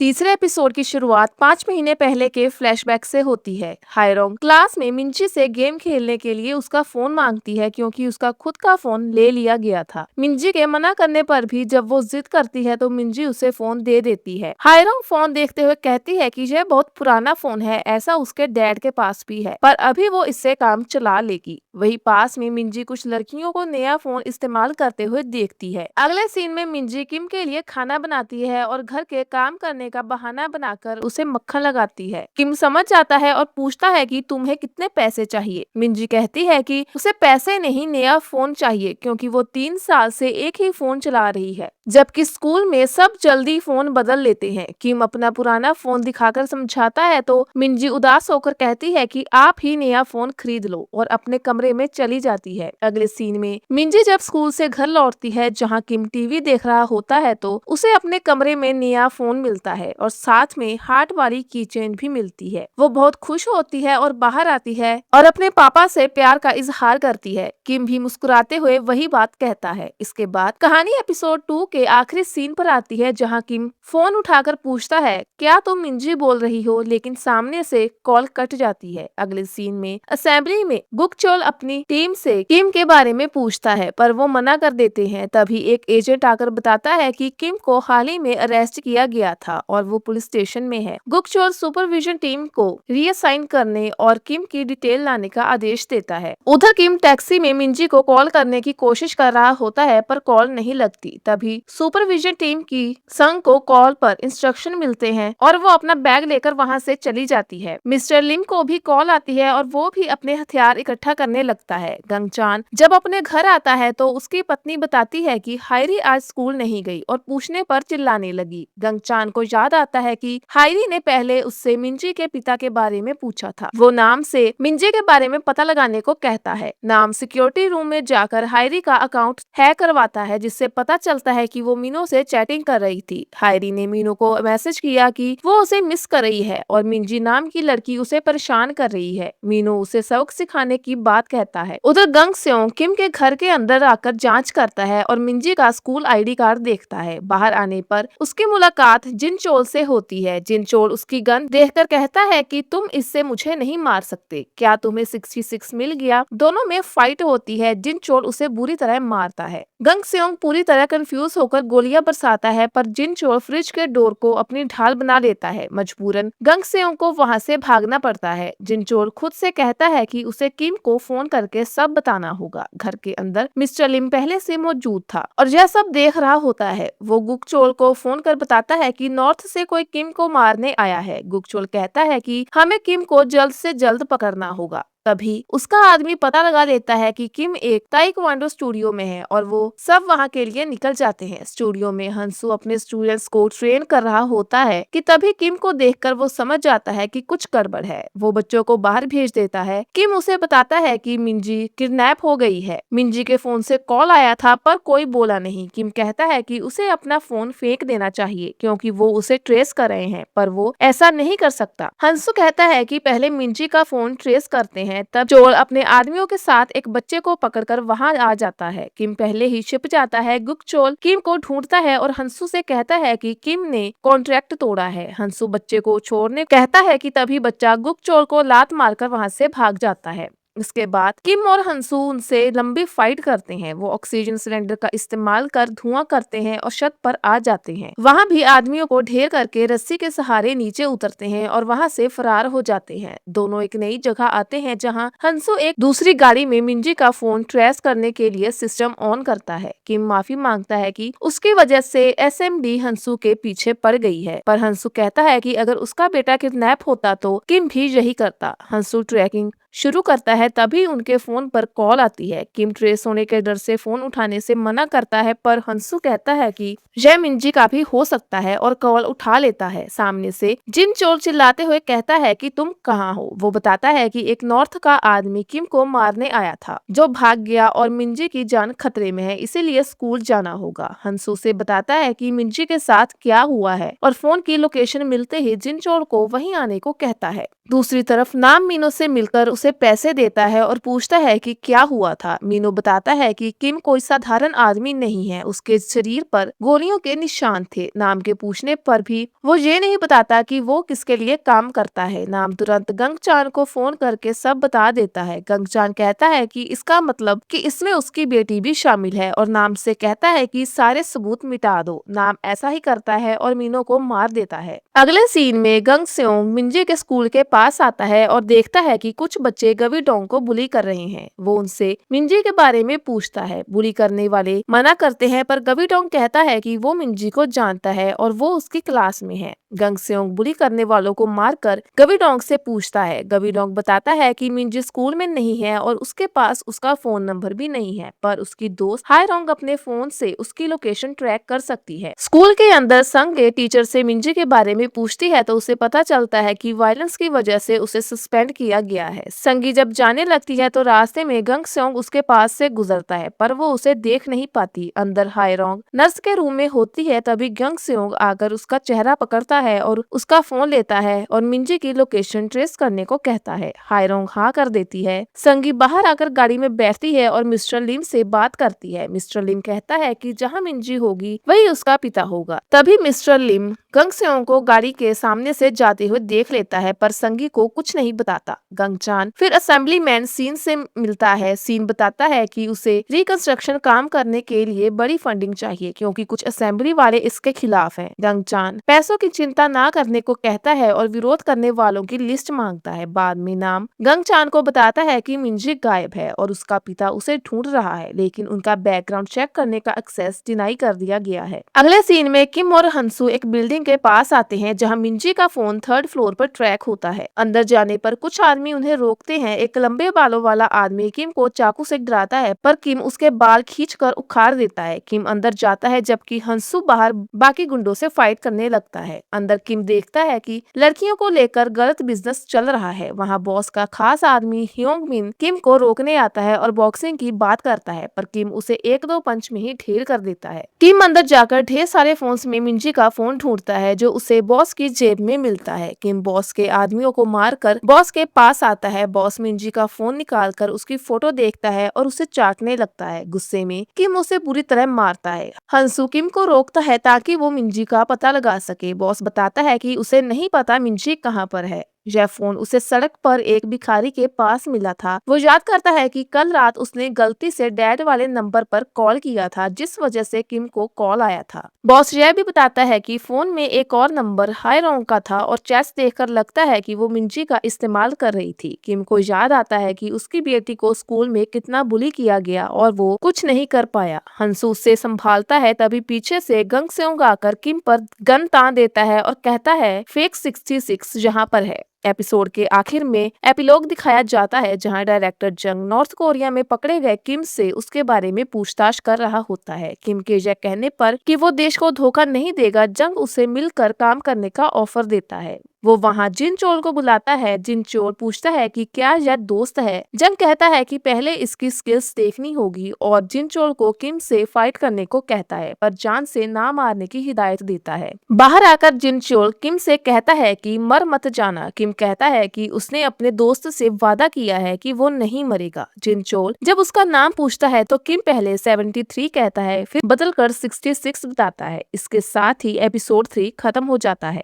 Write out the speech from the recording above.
तीसरे एपिसोड की शुरुआत 5 महीने पहले के फ्लैशबैक से होती है। हायरोंग क्लास में मिंची से गेम खेलने के लिए उसका फोन मांगती है क्योंकि उसका खुद का फोन ले लिया गया था। मिंजी के मना करने पर भी जब वो जिद करती है तो मिंजी उसे फोन दे देती है। हायरोंग फोन देखते हुए कहती है कि यह बहुत पुराना फोन है, ऐसा उसके डैड के पास भी है, पर अभी वो इससे काम चला लेगी। वही पास में मिंजी कुछ लड़कियों को नया फोन इस्तेमाल करते हुए देखती है। अगले सीन में मिंजी किम के लिए खाना बनाती है और घर के काम करने का बहाना बनाकर उसे मक्खन लगाती है। किम समझ जाता है और पूछता है कि तुम्हें कितने पैसे चाहिए। मिंजी कहती है कि उसे पैसे नहीं, नया फोन चाहिए, क्योंकि वो 3 साल से एक ही फोन चला रही है, जबकि स्कूल में सब जल्दी फोन बदल लेते हैं। किम अपना पुराना फोन दिखाकर समझाता है तो मिंजी उदास होकर कहती है कि आप ही नया फोन खरीद लो और अपने कमरे में चली जाती है। अगले सीन में मिंजी जब स्कूल से घर लौटती है जहाँ किम टीवी देख रहा होता है तो उसे अपने कमरे में नया फोन मिलता है और साथ में हार्ट वाली की चेन भी मिलती है। वो बहुत खुश होती है और बाहर आती है और अपने पापा से प्यार का इजहार करती है। किम भी मुस्कुराते हुए वही बात कहता है। इसके बाद कहानी एपिसोड 2 के आखिरी सीन पर आती है जहाँ किम फोन उठाकर पूछता है, क्या तुम मिंजी बोल रही हो, लेकिन सामने से कॉल कट जाती है। अगले सीन में असेंबली में गुकचोल अपनी टीम से किम के बारे में पूछता है पर वो मना कर देते हैं। तभी एक एजेंट आकर बताता है कि किम को हाल ही में अरेस्ट किया गया था और वो पुलिस स्टेशन में है। गुकचोल सुपरविजन टीम को रीअसाइन करने और किम की डिटेल लाने का आदेश देता है। उधर किम टैक्सी में मिंजी को कॉल करने की कोशिश कर रहा होता है पर कॉल नहीं लगती। तभी सुपरविजन टीम की संग को कॉल पर इंस्ट्रक्शन मिलते हैं और वो अपना बैग लेकर वहाँ से चली जाती है। मिस्टर लिम को भी कॉल आती है और वो भी अपने हथियार इकट्ठा करने लगता है। गंगचान जब अपने घर आता है तो उसकी पत्नी बताती है कि हायरी आज स्कूल नहीं गई और पूछने पर चिल्लाने लगी। गंगचान को याद आता है कि हायरी ने पहले उससे मिंजी के पिता के बारे में पूछा था। वो नाम से मिंजी के बारे में पता लगाने को कहता है। नाम सिक्योरिटी रूम में जाकर हायरी का अकाउंट हैक करवाता है जिससे पता चलता है कि वो मीनू से चैटिंग कर रही थी। हायरी ने मीनू को मैसेज किया कि वो उसे मिस कर रही है और मिंजी नाम की लड़की उसे परेशान कर रही है। मीनू उसे सबक सिखाने की बात कहता है। उधर गंग सेओंग किम के घर के अंदर आकर जांच करता है और मिंजी का स्कूल आईडी कार्ड देखता है। बाहर आने पर उसकी मुलाकात जिनचोल से होती है। जिनचोल उसकी गन देखकर कहता है कि तुम इससे मुझे नहीं मार सकते, क्या तुम्हें 66 मिल गया। दोनों में फाइट होती है। जिनचोल उसे बुरी तरह मारता है। गंग सेओंग पूरी तरह कंफ्यूज होकर गोलियां बरसाता है पर जिनचोल फ्रिज के डोर को अपनी ढाल बना लेता है। मजबूरन गंग सेओंग को वहां से भागना पड़ता है। जिनचोल खुद से कहता है कि उसे किम को फोन करके सब बताना होगा। घर के अंदर मिस्टर लिम पहले से मौजूद था और यह सब देख रहा होता है। वो गुकचोल को फोन कर बताता है कि नॉर्थ से कोई किम को मारने आया है। गुकचोल कहता है कि हमें किम को जल्द से जल्द पकड़ना होगा। तभी उसका आदमी पता लगा लेता है कि किम एक ताइक्वांडो स्टूडियो में है और वो सब वहाँ के लिए निकल जाते हैं। स्टूडियो में हंसू अपने स्टूडेंट्स को ट्रेन कर रहा होता है कि तभी किम को देखकर वो समझ जाता है कि कुछ गड़बड़ है। वो बच्चों को बाहर भेज देता है। किम उसे बताता है कि मिंजी किडनैप हो गई है। मिंजी के फोन से कॉल आया था पर कोई बोला नहीं। किम कहता है कि उसे अपना फोन फेंक देना चाहिए क्योंकि वो उसे ट्रेस कर रहे हैं, पर वो ऐसा नहीं कर सकता। हंसू कहता है कि पहले मिंजी का फोन ट्रेस करते हैं। तब चोर अपने आदमियों के साथ एक बच्चे को पकड़कर वहां आ जाता है। किम पहले ही छिप जाता है। गुकचोल किम को ढूंढता है और हंसू से कहता है कि किम ने कॉन्ट्रैक्ट तोड़ा है। हंसू बच्चे को छोड़ने कहता है कि तभी बच्चा गुकचोल को लात मारकर वहां से भाग जाता है। इसके बाद किम और हंसू उनसे लंबी फाइट करते हैं। वो ऑक्सीजन सिलेंडर का इस्तेमाल कर धुआं करते हैं और छत पर आ जाते हैं। वहां भी आदमियों को ढेर करके रस्सी के सहारे नीचे उतरते हैं और वहां से फरार हो जाते हैं। दोनों एक नई जगह आते हैं जहां हंसू एक दूसरी गाड़ी में मिंजी का फोन ट्रेस करने के लिए सिस्टम ऑन करता है। किम माफी मांगता है कि उसकी वजह से एसएमडी हंसू के पीछे पड़ गई है, पर हंसू कहता है कि अगर उसका बेटा किडनैप होता तो किम भी यही करता। हंसू ट्रैकिंग शुरू करता है। तभी उनके फोन पर कॉल आती है। किम ट्रेस होने के डर से फोन उठाने से मना करता है पर हंसू कहता है कि यह मिंजी का भी हो सकता है और कॉल उठा लेता है। सामने से जिन चोर चिल्लाते हुए कहता है कि तुम कहाँ हो। वो बताता है कि एक नॉर्थ का आदमी किम को मारने आया था जो भाग गया और मिंजी की जान खतरे में है, इसीलिए स्कूल जाना होगा। हंसू से बताता है कि मिंजी के साथ क्या हुआ है और फोन की लोकेशन मिलते ही जिन चोर को वहीं आने को कहता है। दूसरी तरफ नाम मीनो से मिलकर उसे पैसे देता है और पूछता है कि क्या हुआ था। मीनू बताता है कि किम कोई साधारण आदमी नहीं है, उसके शरीर पर गोलियों के निशान थे। नाम के पूछने पर भी वो ये नहीं बताता कि वो किसके लिए काम करता है। नाम तुरंत गंगचान को फोन करके सब बता देता है। गंगचान कहता है कि इसका मतलब कि इसमें उसकी बेटी भी शामिल है और नाम से कहता है कि सारे सबूत मिटा दो। नाम ऐसा ही करता है और मीनू को मार देता है। अगले सीन में गंग सेओंग मिंजी के स्कूल के पास आता है और देखता है कि कुछ बच्चे गवी डोंग को बुली कर रहे हैं। वो उनसे मिंजी के बारे में पूछता है। बुली करने वाले मना करते हैं पर गवी डोंग कहता है कि वो मिंजी को जानता है और वो उसकी क्लास में है। गंग सेओंग बुली करने वालों को मारकर गवी डोंग से पूछता है। गवी डोंग बताता है कि मिंजी स्कूल में नहीं है और उसके पास उसका फोन नंबर भी नहीं है, पर उसकी दोस्त हायरोंग अपने फोन से उसकी लोकेशन ट्रैक कर सकती है। स्कूल के अंदर संगे टीचर से मिंजी के बारे में पूछती है तो उसे पता चलता है कि वायलेंस की वजह से उसे सस्पेंड किया गया है। संगी जब जाने लगती है तो रास्ते में गंग सेओंग उसके पास से गुजरता है पर वो उसे देख नहीं पाती। अंदर हायरोंग नर्स के रूम में होती है, तभी गंग सेओंग आकर उसका चेहरा पकड़ता है और उसका फोन लेता है और मिंजी की लोकेशन ट्रेस करने को कहता है। हायरोंग हाँ कर देती है। संगी बाहर आकर गाड़ी में बैठती है और मिस्टर लिम से बात करती है। मिस्टर लिम कहता है कि जहाँ मिंजी होगी वही उसका पिता होगा। तभी मिस्टर लिम गंग सेओंग को गाड़ी के सामने से जाते हुए देख लेता है पर संगी को कुछ नहीं बताता। गंगचान फिर असेंबलीमैन सीन से मिलता है। सीन बताता है कि उसे रिकंस्ट्रक्शन काम करने के लिए बड़ी फंडिंग चाहिए क्योंकि कुछ असेंबली वाले इसके खिलाफ हैं। गंगचान पैसों की चिंता ना करने को कहता है और विरोध करने वालों की लिस्ट मांगता है। बाद में नाम गंगचान को बताता है कि मिंजी गायब है और उसका पिता उसे ढूंढ रहा है, लेकिन उनका बैकग्राउंड चेक करने का एक्सेस डिनाई कर दिया गया है। अगले सीन में किम और हंसू एक बिल्डिंग के पास आते हैं जहां मिंजी का फोन 3rd फ्लोर पर ट्रैक होता है। अंदर जाने पर कुछ आदमी उन्हें रोकते हैं। एक लंबे बालों वाला आदमी किम को चाकू से डराता है पर किम उसके बाल खींचकर उखाड़ देता है। किम अंदर जाता है जबकि हंसू बाहर बाकी गुंडों से फाइट करने लगता है। अंदर किम देखता है कि लड़कियों को लेकर गलत बिजनेस चल रहा है। वहाँ बॉस का खास आदमी ह्योंग मिन किम को रोकने आता है और बॉक्सिंग की बात करता है पर किम उसे 1-2 पंच में ही ढेर कर देता है। किम अंदर जाकर ढेर सारे फोन्स में मिंजी का फोन ढूंढता है जो उसे बॉस की जेब में मिलता है। किम बॉस के आदमियों को मारकर बॉस के पास आता है। बॉस मिंजी का फोन निकालकर उसकी फोटो देखता है और उसे चाटने लगता है। गुस्से में किम उसे बुरी तरह मारता है। हंसू किम को रोकता है ताकि वो मिंजी का पता लगा सके। बॉस बताता है कि उसे नहीं पता मिंजी कहाँ पर है। यह फोन उसे सड़क पर एक भिखारी के पास मिला था। वो याद करता है कि कल रात उसने गलती से डैड वाले नंबर पर कॉल किया था जिस वजह से किम को कॉल आया था। बॉस यह भी बताता है कि फोन में एक और नंबर हायरोंग का था और चैट्स देखकर लगता है कि वो मिंजी का इस्तेमाल कर रही थी। किम को याद आता है कि उसकी बेटी को स्कूल में कितना बुली किया गया और वो कुछ नहीं कर पाया। हंसू उससे संभालता है, तभी पीछे से गंग सेओंग आकर किम पर गन तान देता है और कहता है फेक 66 यहाँ पर है। एपिसोड के आखिर में एपिलॉग दिखाया जाता है जहां डायरेक्टर जंग नॉर्थ कोरिया में पकड़े गए किम से उसके बारे में पूछताछ कर रहा होता है। किम के यह कहने पर कि वो देश को धोखा नहीं देगा, जंग उसे मिलकर काम करने का ऑफर देता है। वो वहाँ जिन चोल को बुलाता है। जिन चोल पूछता है कि क्या यह दोस्त है। जंग कहता है कि पहले इसकी स्किल्स देखनी होगी और जिन चोल को किम से फाइट करने को कहता है पर जान से ना मारने की हिदायत देता है। बाहर आकर जिन चोल किम से कहता है कि मर मत जाना। किम कहता है कि उसने अपने दोस्त से वादा किया है कि वो नहीं मरेगा। जिन चोल जब उसका नाम पूछता है तो किम पहले 73 कहता है, फिर बदलकर 66 बताता है। इसके साथ ही एपिसोड 3 खत्म हो जाता है।